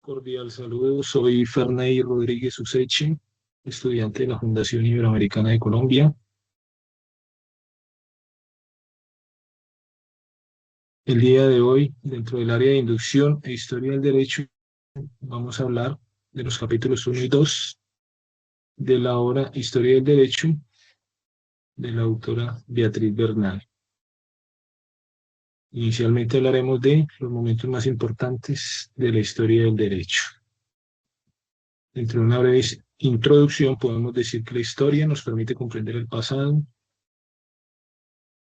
Cordial saludo, soy Ferney Rodríguez Useche, estudiante de la Fundación Iberoamericana de Colombia. El día de hoy, dentro del área de inducción e historia del derecho, vamos a hablar de los capítulos 1 y 2 de la obra Historia del Derecho de la autora Beatriz Bernal. Inicialmente hablaremos de los momentos más importantes de la historia del derecho. Dentro de una breve introducción, podemos decir que la historia nos permite comprender el pasado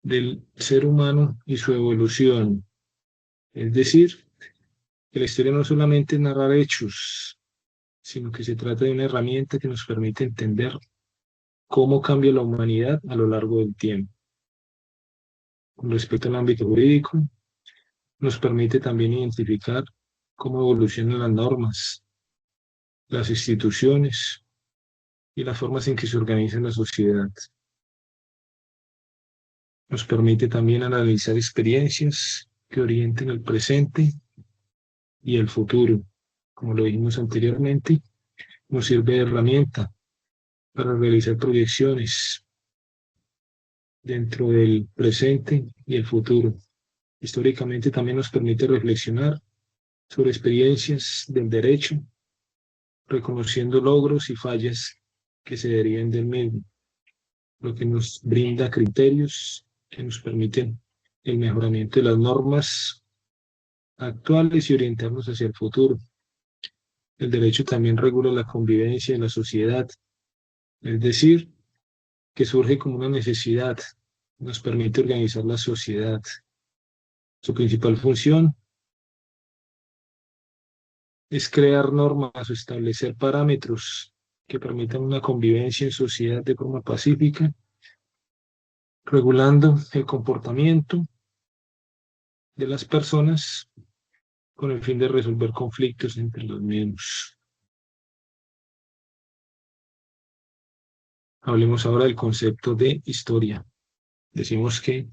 del ser humano y su evolución. Es decir, que la historia no solamente es narrar hechos, sino que se trata de una herramienta que nos permite entender cómo cambia la humanidad a lo largo del tiempo. Con respecto al ámbito jurídico, nos permite también identificar cómo evolucionan las normas, las instituciones y las formas en que se organiza la sociedad. Nos permite también analizar experiencias que orienten el presente y el futuro. Como lo dijimos anteriormente, nos sirve de herramienta para realizar proyecciones dentro del presente y el futuro. Históricamente también nos permite reflexionar sobre experiencias del derecho, reconociendo logros y fallas que se deriven del mismo, lo que nos brinda criterios que nos permiten el mejoramiento de las normas actuales y orientarnos hacia el futuro. El derecho también regula la convivencia en la sociedad, es decir, que surge como una necesidad, nos permite organizar la sociedad. Su principal función es crear normas o establecer parámetros que permitan una convivencia en sociedad de forma pacífica, regulando el comportamiento de las personas con el fin de resolver conflictos entre los mismos. Hablemos ahora del concepto de historia. Decimos que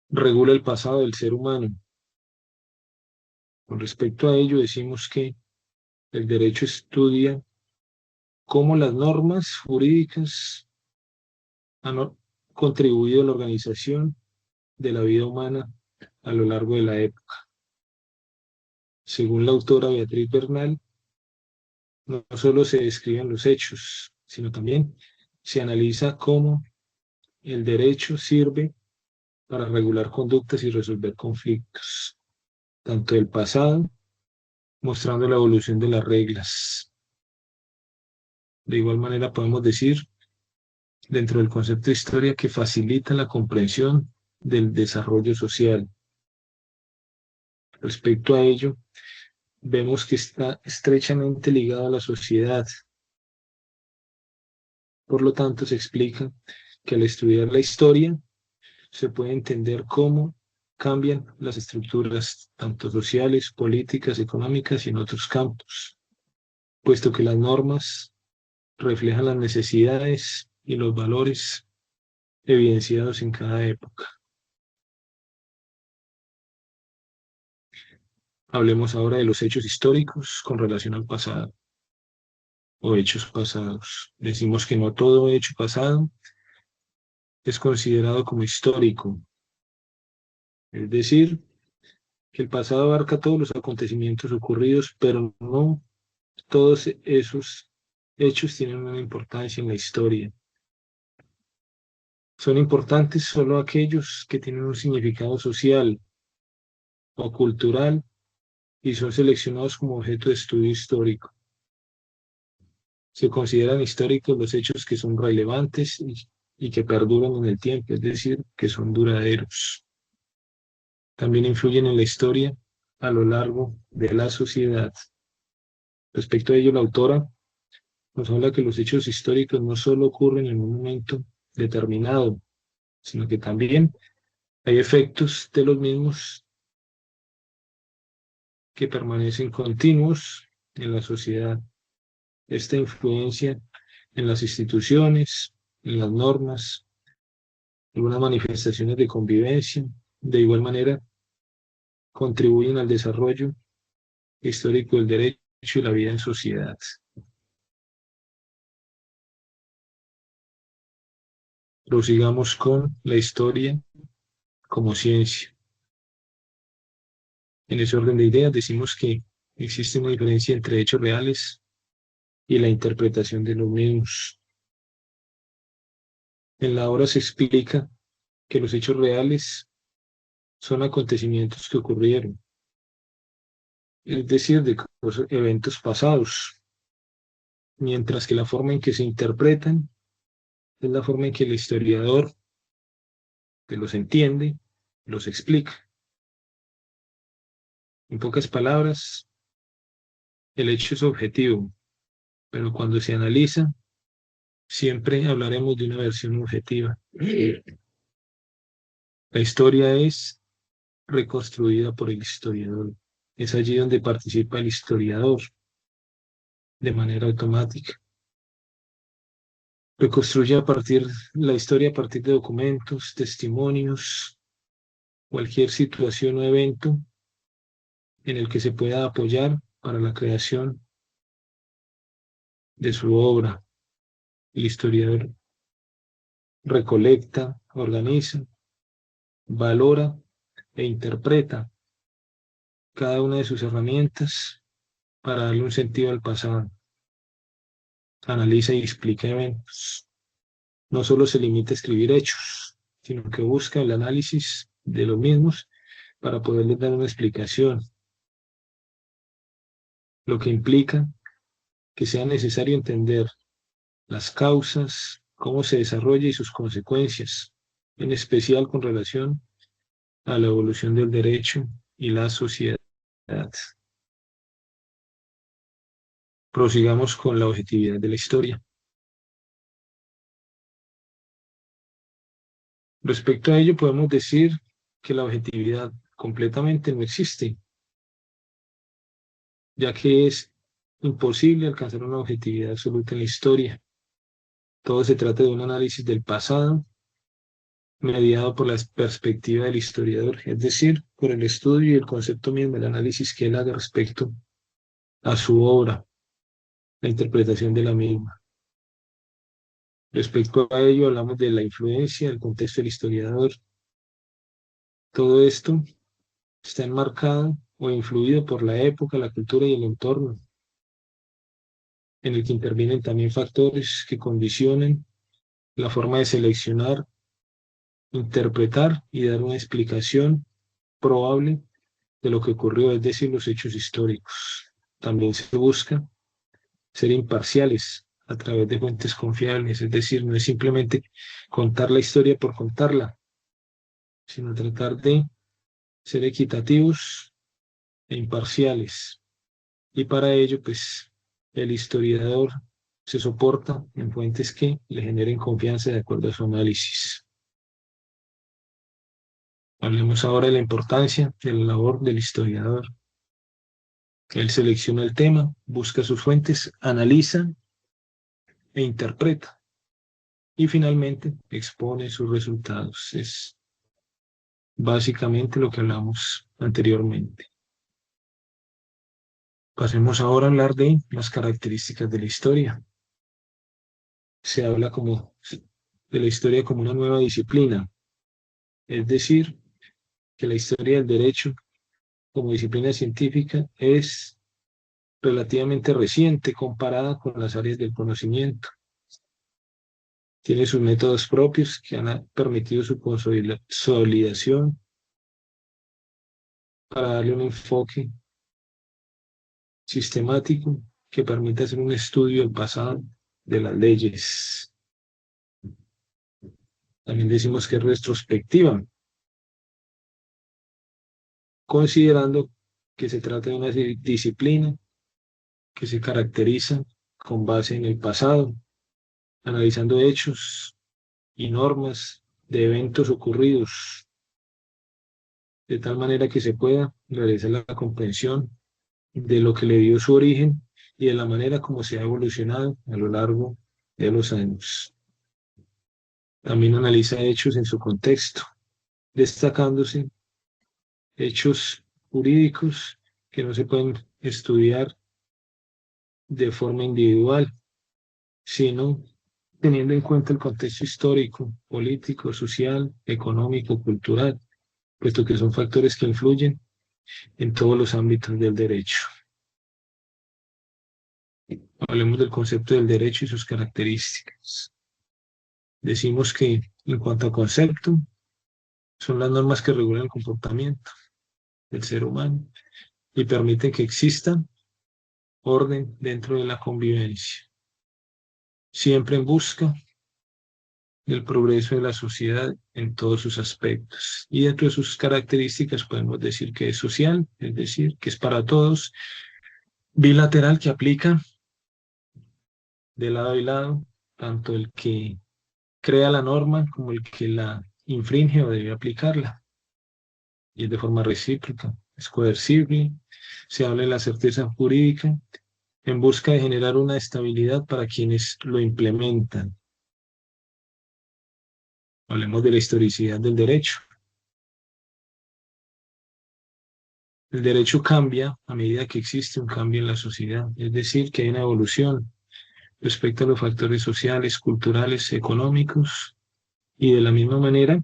regula el pasado del ser humano. Con respecto a ello, decimos que el derecho estudia cómo las normas jurídicas han contribuido a la organización de la vida humana a lo largo de la época. Según la autora Beatriz Bernal, no solo se describen los hechos, sino también se analiza cómo el derecho sirve para regular conductas y resolver conflictos, tanto del pasado, mostrando la evolución de las reglas. De igual manera podemos decir, dentro del concepto de historia, que facilita la comprensión del desarrollo social. Respecto a ello, vemos que está estrechamente ligado a la sociedad. Por lo tanto, se explica que al estudiar la historia se puede entender cómo cambian las estructuras, tanto sociales, políticas, económicas y en otros campos, puesto que las normas reflejan las necesidades y los valores evidenciados en cada época. Hablemos ahora de los hechos históricos con relación al pasado o hechos pasados. Decimos que no todo hecho pasado es considerado como histórico, es decir, que el pasado abarca todos los acontecimientos ocurridos, pero no todos esos hechos tienen una importancia en la historia. Son importantes solo aquellos que tienen un significado social o cultural y son seleccionados como objeto de estudio histórico. Se consideran históricos los hechos que son relevantes y que perduran en el tiempo, es decir, que son duraderos. También influyen en la historia a lo largo de la sociedad. Respecto a ello, la autora nos habla que los hechos históricos no solo ocurren en un momento determinado, sino que también hay efectos de los mismos que permanecen continuos en la sociedad. Esta influencia en las instituciones, en las normas, algunas manifestaciones de convivencia, de igual manera, contribuyen al desarrollo histórico del derecho y la vida en sociedad. Prosigamos con la historia como ciencia. En ese orden de ideas decimos que existe una diferencia entre hechos reales y la interpretación de los mismos. En la obra se explica que los hechos reales son acontecimientos que ocurrieron, es decir, de eventos pasados, mientras que la forma en que se interpretan es la forma en que el historiador que los entiende, los explica. En pocas palabras, el hecho es objetivo, pero cuando se analiza, siempre hablaremos de una versión objetiva. La historia es reconstruida por el historiador. Es allí donde participa el historiador de manera automática. Reconstruye la historia a partir de documentos, testimonios, cualquier situación o evento en el que se pueda apoyar para la creación de su obra. El historiador recolecta, organiza, valora e interpreta cada una de sus herramientas para darle un sentido al pasado. Analiza y explica eventos. No solo se limita a escribir hechos, sino que busca el análisis de los mismos para poderles dar una explicación, lo que implica que sea necesario entender las causas, cómo se desarrolla y sus consecuencias, en especial con relación a la evolución del derecho y la sociedad. Prosigamos con la objetividad de la historia. Respecto a ello, podemos decir que la objetividad completamente no existe, ya que es imposible alcanzar una objetividad absoluta en la historia. Todo se trata de un análisis del pasado mediado por la perspectiva del historiador, es decir, por el estudio y el concepto mismo, el análisis que él haga respecto a su obra, la interpretación de la misma. Respecto a ello, hablamos de la influencia, el contexto del historiador. Todo esto está enmarcado o influido por la época, la cultura y el entorno, en el que intervienen también factores que condicionan la forma de seleccionar, interpretar y dar una explicación probable de lo que ocurrió, es decir, los hechos históricos. También se busca ser imparciales a través de fuentes confiables, es decir, no es simplemente contar la historia por contarla, sino tratar de ser equitativos e imparciales. Y para ello, pues, el historiador se soporta en fuentes que le generen confianza de acuerdo a su análisis. Hablemos ahora de la importancia de la labor del historiador. Él selecciona el tema, busca sus fuentes, analiza e interpreta y finalmente expone sus resultados. Es básicamente lo que hablamos anteriormente. Pasemos ahora a hablar de las características de la historia. Se habla de la historia como una nueva disciplina, es decir, que la historia del derecho como disciplina científica es relativamente reciente comparada con las áreas del conocimiento. Tiene sus métodos propios que han permitido su consolidación para darle un enfoque sistemático que permita hacer un estudio del pasado de las leyes. También decimos que es retrospectiva, considerando que se trata de una disciplina que se caracteriza con base en el pasado, analizando hechos y normas de eventos ocurridos, de tal manera que se pueda realizar la comprensión de lo que le dio su origen y de la manera como se ha evolucionado a lo largo de los años. También analiza hechos en su contexto, destacándose hechos jurídicos que no se pueden estudiar de forma individual, sino teniendo en cuenta el contexto histórico, político, social, económico, cultural, puesto que son factores que influyen en todos los ámbitos del derecho. Hablemos del concepto del derecho y sus características. Decimos que en cuanto a concepto, son las normas que regulan el comportamiento del ser humano y permiten que exista orden dentro de la convivencia, siempre en busca del progreso de la sociedad en todos sus aspectos. Y dentro de sus características podemos decir que es social, es decir, que es para todos, bilateral, que aplica de lado y lado, tanto el que crea la norma como el que la infringe o debe aplicarla, y es de forma recíproca, es coercible, se habla de la certeza jurídica en busca de generar una estabilidad para quienes lo implementan. Hablemos de la historicidad del derecho. El derecho cambia a medida que existe un cambio en la sociedad, es decir, que hay una evolución respecto a los factores sociales, culturales, económicos, y de la misma manera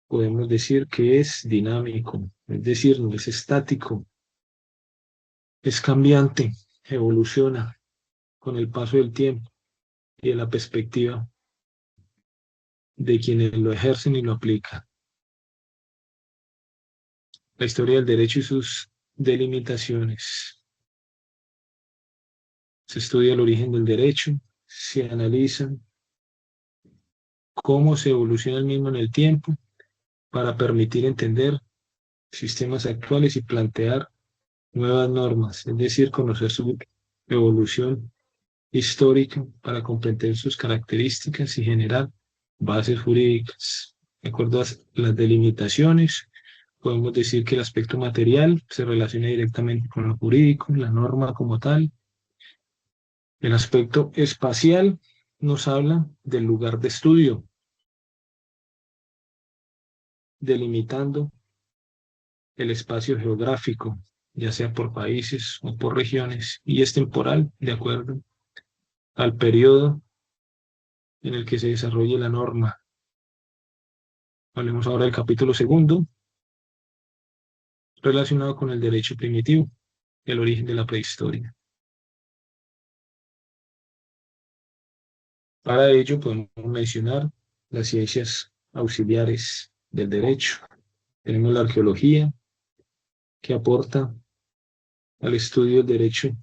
podemos decir que es dinámico, es decir, no es estático, es cambiante, evoluciona con el paso del tiempo y de la perspectiva de quienes lo ejercen y lo aplican. La historia del derecho y sus delimitaciones. Se estudia el origen del derecho, se analiza cómo se evoluciona el mismo en el tiempo para permitir entender sistemas actuales y plantear nuevas normas, es decir, conocer su evolución histórica para comprender sus características y generar bases jurídicas. De acuerdo a las delimitaciones, podemos decir que el aspecto material se relaciona directamente con lo jurídico, la norma como tal. El aspecto espacial nos habla del lugar de estudio, delimitando el espacio geográfico, ya sea por países o por regiones, y es temporal, de acuerdo al periodo en el que se desarrolle la norma. Hablemos ahora del capítulo segundo, relacionado con el derecho primitivo, el origen de la prehistoria. Para ello podemos mencionar las ciencias auxiliares del derecho. Tenemos la arqueología, que aporta al estudio del derecho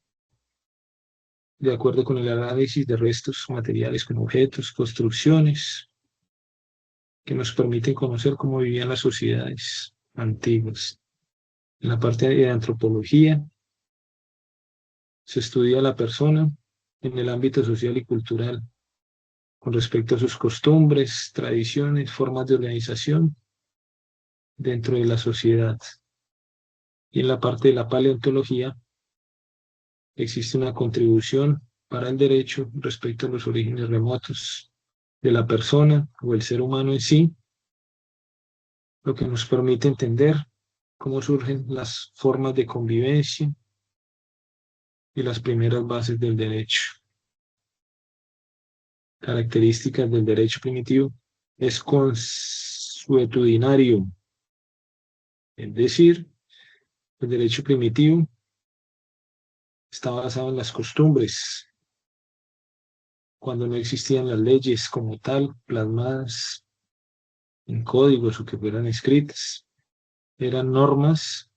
de acuerdo con el análisis de restos materiales con objetos, construcciones, que nos permiten conocer cómo vivían las sociedades antiguas. En la parte de antropología se estudia a la persona en el ámbito social y cultural, con respecto a sus costumbres, tradiciones, formas de organización dentro de la sociedad. Y en la parte de la paleontología existe una contribución para el derecho respecto a los orígenes remotos de la persona o el ser humano en sí, lo que nos permite entender cómo surgen las formas de convivencia y las primeras bases del derecho. Características del derecho primitivo: es consuetudinario, es decir, el derecho primitivo está basado en las costumbres, cuando no existían las leyes como tal, plasmadas en códigos o que fueran escritas. Eran normas,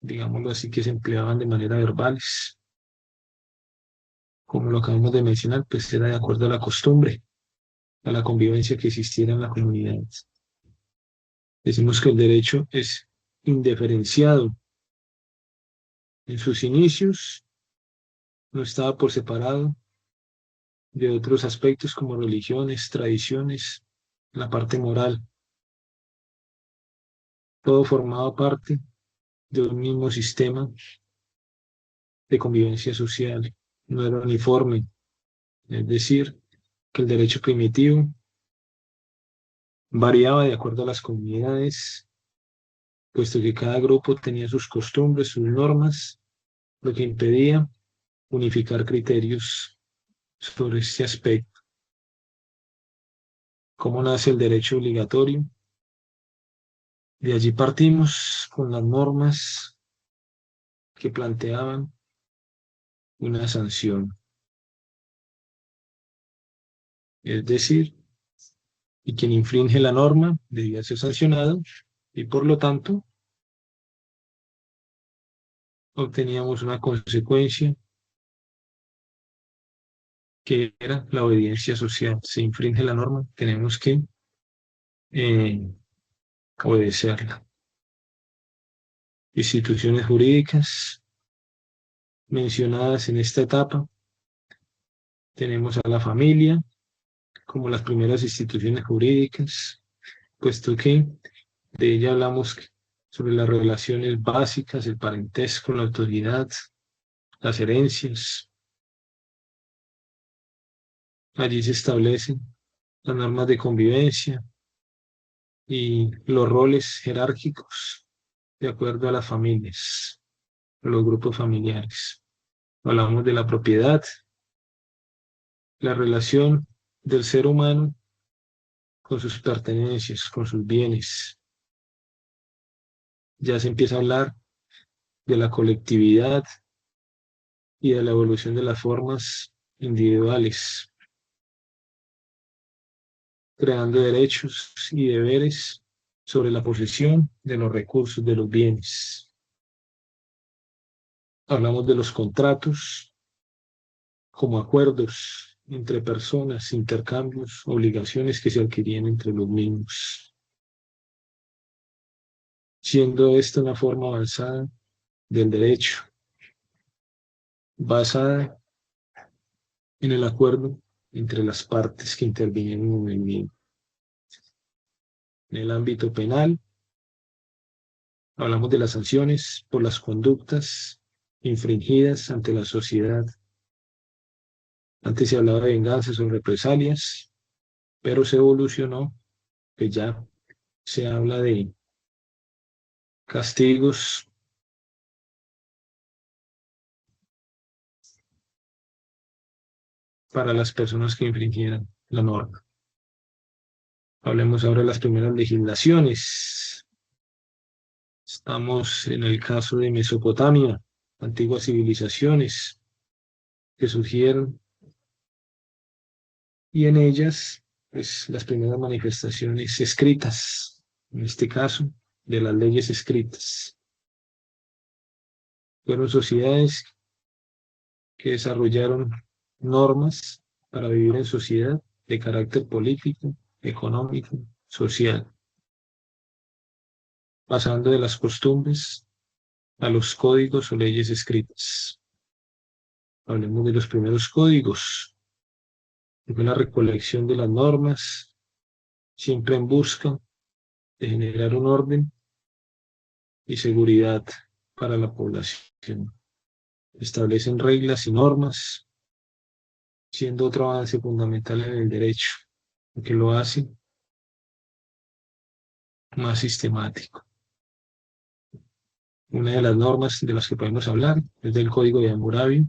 digámoslo así, que se empleaban de manera verbales. Como lo acabamos de mencionar, pues era de acuerdo a la costumbre, a la convivencia que existiera en la comunidad. Decimos que el derecho es indiferenciado. En sus inicios no estaba por separado de otros aspectos como religiones, tradiciones, la parte moral. Todo formaba parte de un mismo sistema de convivencia social. No era uniforme, es decir, que el derecho primitivo variaba de acuerdo a las comunidades, puesto que cada grupo tenía sus costumbres, sus normas, lo que impedía unificar criterios sobre este aspecto. ¿Cómo nace el derecho obligatorio? De allí partimos con las normas que planteaban una sanción. Es decir, y quien infringe la norma debía ser sancionado y por lo tanto obteníamos una consecuencia que era la obediencia social. Se infringe la norma, tenemos que eh, obedecerla. Instituciones jurídicas mencionadas en esta etapa, tenemos a la familia como las primeras instituciones jurídicas, puesto que de ella hablamos sobre las relaciones básicas, el parentesco, la autoridad, las herencias. Allí se establecen las normas de convivencia y los roles jerárquicos de acuerdo a las familias, a los grupos familiares. Hablamos de la propiedad, la relación del ser humano con sus pertenencias, con sus bienes. Ya se empieza a hablar de la colectividad y de la evolución de las formas individuales, creando derechos y deberes sobre la posesión de los recursos, de los bienes. Hablamos de los contratos como acuerdos entre personas, intercambios, obligaciones que se adquirían entre los mismos, siendo esta una forma avanzada del derecho, basada en el acuerdo entre las partes que intervienen en el mismo. En el ámbito penal, hablamos de las sanciones por las conductas infringidas ante la sociedad. Antes se hablaba de venganzas o represalias, pero se evolucionó, que ya se habla de castigos para las personas que infringieran la norma. Hablemos ahora de las primeras legislaciones. Estamos en el caso de Mesopotamia, antiguas civilizaciones que surgieron y en ellas, pues, las primeras manifestaciones escritas, en este caso, de las leyes escritas. Fueron sociedades que desarrollaron normas para vivir en sociedad de carácter político, económico, social, pasando de las costumbres a los códigos o leyes escritas. Hablemos de los primeros códigos, de la recolección de las normas, siempre en busca de generar un orden y seguridad para la población. Establecen reglas y normas, siendo otro avance fundamental en el derecho, que lo hace más sistemático. Una de las normas de las que podemos hablar es del Código de Hammurabi.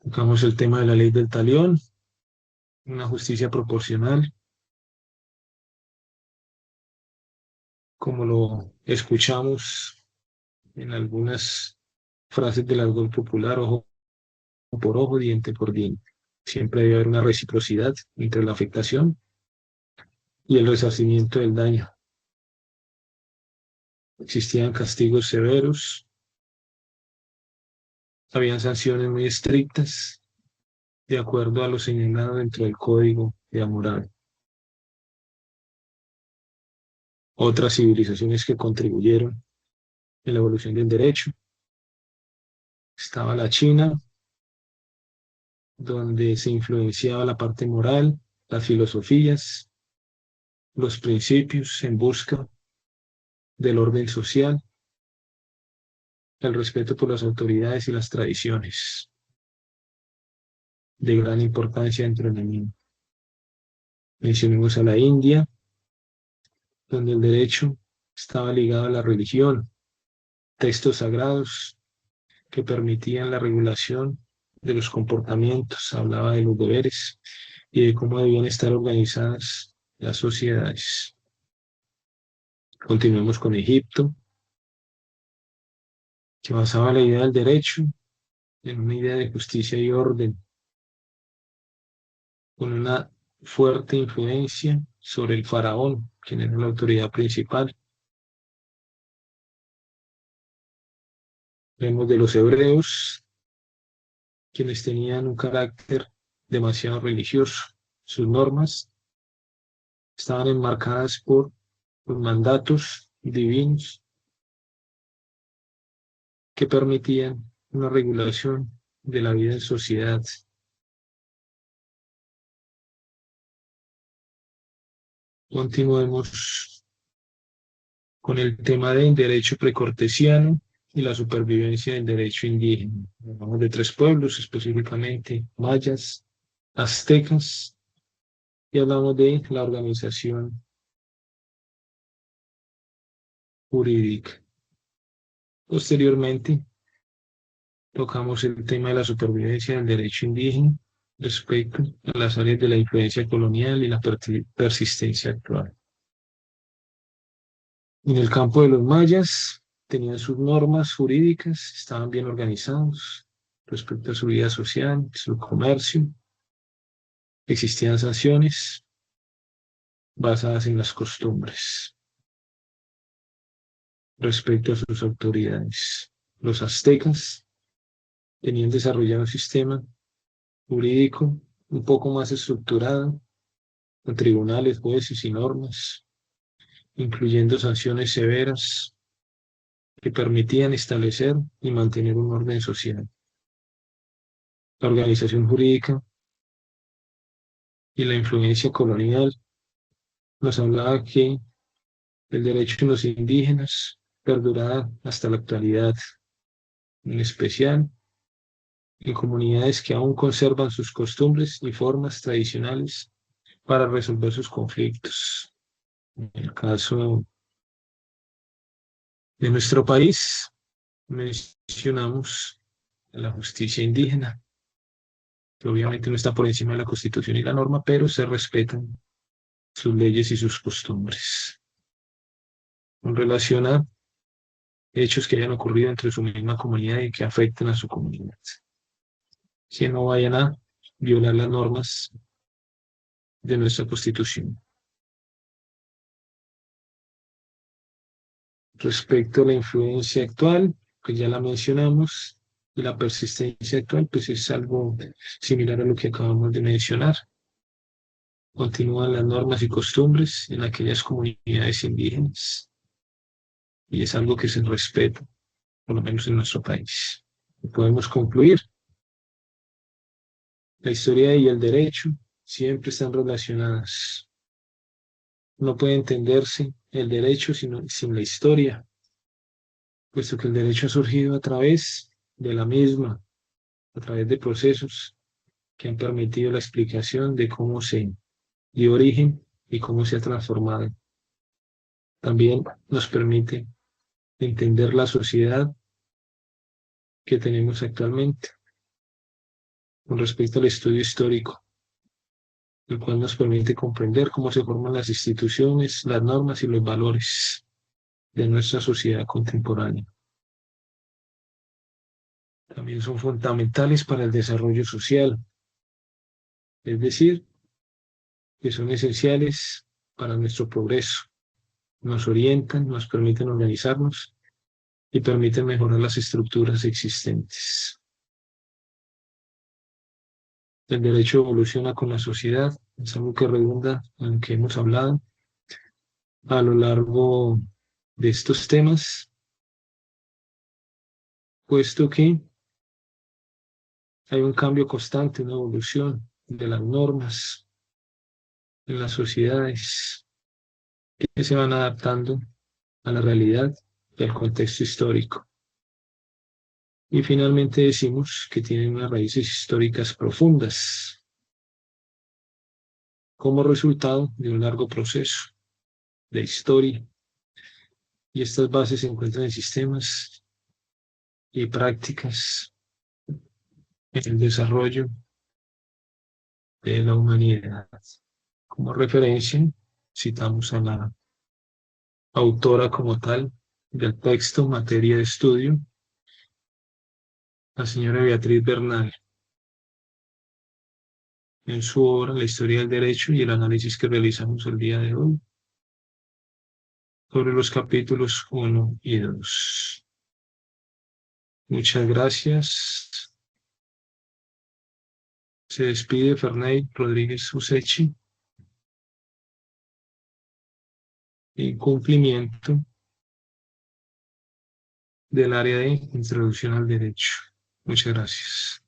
Tocamos el tema de la ley del talión, una justicia proporcional, como lo escuchamos en algunas frases del argot popular, ojo por ojo, diente por diente. Siempre debe haber una reciprocidad entre la afectación y el resarcimiento del daño. Existían castigos severos, habían sanciones muy estrictas, de acuerdo a lo señalado dentro del Código de Hammurabi. Otras civilizaciones que contribuyeron en la evolución del derecho. Estaba la China, donde se influenciaba la parte moral, las filosofías, los principios en busca del orden social, el respeto por las autoridades y las tradiciones, de gran importancia dentro del mundo. Mencionemos a la India, donde el derecho estaba ligado a la religión, textos sagrados que permitían la regulación de los comportamientos, hablaba de los deberes y de cómo debían estar organizadas las sociedades. Continuemos con Egipto, que basaba la idea del derecho en una idea de justicia y orden, con una fuerte influencia sobre el faraón, quien era la autoridad principal. Vemos de los hebreos, quienes tenían un carácter demasiado religioso. Sus normas estaban enmarcadas por los mandatos divinos que permitían una regulación de la vida en sociedad. Continuemos con el tema del derecho precortesiano y la supervivencia del derecho indígena. Hablamos de 3 pueblos, específicamente mayas, aztecas, y hablamos de la organización jurídica. Posteriormente, tocamos el tema de la supervivencia del derecho indígena respecto a las áreas de la influencia colonial y la persistencia actual. En el campo de los mayas, tenían sus normas jurídicas, estaban bien organizados respecto a su vida social, su comercio. Existían sanciones basadas en las costumbres respecto a sus autoridades. Los aztecas tenían desarrollado un sistema jurídico un poco más estructurado, con tribunales, jueces y normas, incluyendo sanciones severas que permitían establecer y mantener un orden social. La organización jurídica y la influencia colonial nos hablaba que el derecho de los indígenas perduraba hasta la actualidad, en especial en comunidades que aún conservan sus costumbres y formas tradicionales para resolver sus conflictos. En el caso de nuestro país, mencionamos la justicia indígena, que obviamente no está por encima de la Constitución y la norma, pero se respetan sus leyes y sus costumbres. En relación a hechos que hayan ocurrido entre su misma comunidad y que afecten a su comunidad, que no vayan a violar las normas de nuestra Constitución. Respecto a la influencia actual, pues ya la mencionamos, y la persistencia actual, pues es algo similar a lo que acabamos de mencionar. Continúan las normas y costumbres en aquellas comunidades indígenas, y es algo que se respeta, por lo menos en nuestro país. Podemos concluir. La historia y el derecho siempre están relacionadas. No puede entenderse el derecho sin la historia, puesto que el derecho ha surgido a través de la misma, a través de procesos que han permitido la explicación de cómo se dio origen y cómo se ha transformado. También nos permite entender la sociedad que tenemos actualmente con respecto al estudio histórico, el cual nos permite comprender cómo se forman las instituciones, las normas y los valores de nuestra sociedad contemporánea. También son fundamentales para el desarrollo social, es decir, que son esenciales para nuestro progreso. Nos orientan, nos permiten organizarnos y permiten mejorar las estructuras existentes. El derecho evoluciona con la sociedad, es algo que redunda en lo que hemos hablado a lo largo de estos temas, puesto que hay un cambio constante, una evolución de las normas en las sociedades que se van adaptando a la realidad y al contexto histórico. Y finalmente decimos que tienen unas raíces históricas profundas como resultado de un largo proceso de historia, y estas bases se encuentran en sistemas y prácticas en el desarrollo de la humanidad. Como referencia, citamos a la autora como tal del texto, materia de estudio, la señora Beatriz Bernal, en su obra La historia del derecho y el análisis que realizamos el día de hoy sobre los capítulos 1 y 2. Muchas gracias. Se despide Ferney Rodríguez Usechi en cumplimiento del área de introducción al derecho. Muchas gracias.